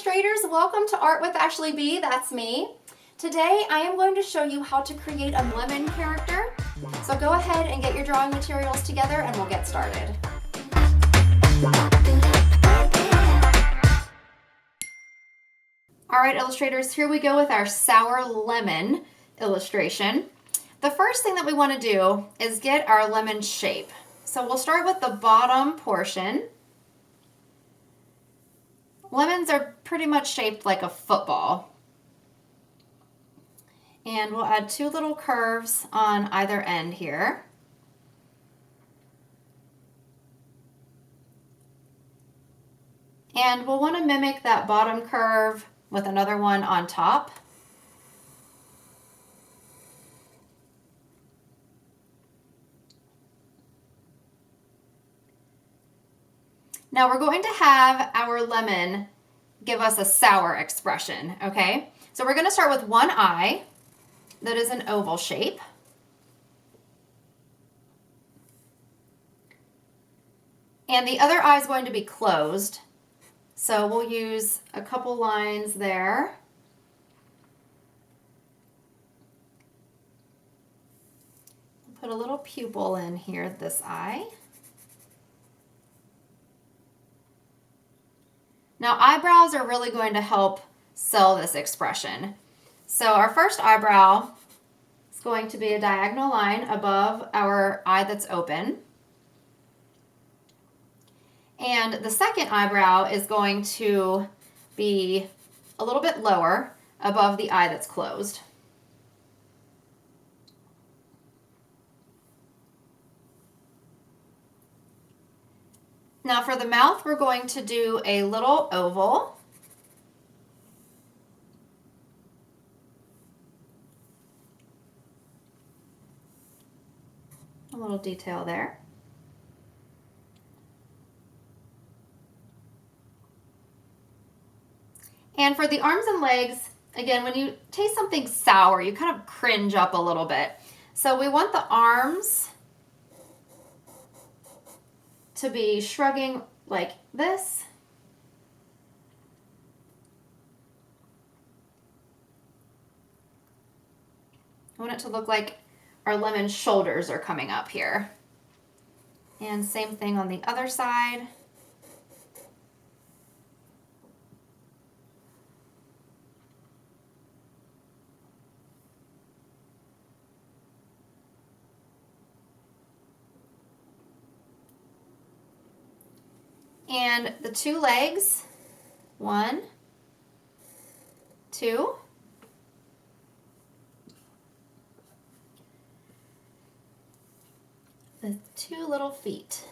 illustrators, welcome to Art with Ashley B. That's me. Today I am going to show you how to create a lemon character. So go ahead and get your drawing materials together and we'll get started. Alright illustrators, here we go with our sour lemon illustration. The first thing that we want to do is get our lemon shape. So we'll start with the bottom portion. Lemons are pretty much shaped like a football. And we'll add two little curves on either end here. And we'll want to mimic that bottom curve with another one on top. Now we're going to have our lemon give us a sour expression, okay? So we're going to start with one eye that is an oval shape. And the other eye is going to be closed. So we'll use a couple lines there. Put a little pupil in here, this eye. Now eyebrows are really going to help sell this expression. So our first eyebrow is going to be a diagonal line above our eye that's open. And the second eyebrow is going to be a little bit lower above the eye that's closed. Now for the mouth, we're going to do a little oval. A little detail there. And for the arms and legs, again, when you taste something sour, you kind of cringe up a little bit. So we want the arms to be shrugging like this. I want it to look like our lemon shoulders are coming up here. And same thing on the other side. And the two legs, 1, 2. The two little feet.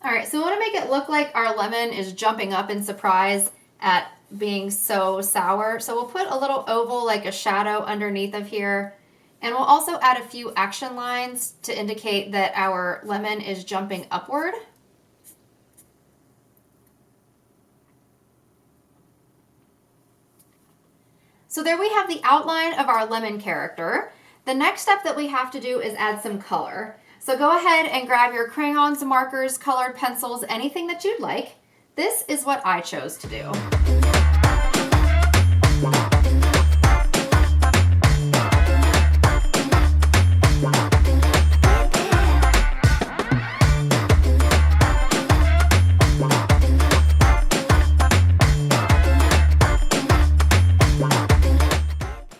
All right, so we want to make it look like our lemon is jumping up in surprise at being so sour. So we'll put a little oval like a shadow underneath of here. And we'll also add a few action lines to indicate that our lemon is jumping upward. So there we have the outline of our lemon character. The next step that we have to do is add some color. So go ahead and grab your crayons, markers, colored pencils, anything that you'd like. This is what I chose to do.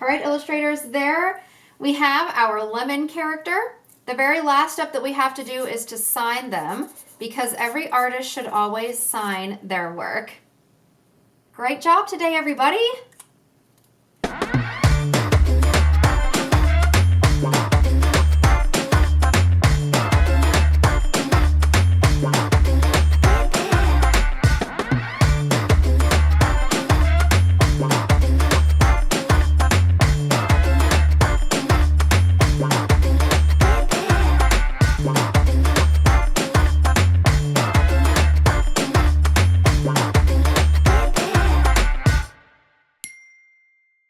All right, illustrators, there we have our lemon character. The very last step that we have to do is to sign them, because every artist should always sign their work. Great job today, everybody!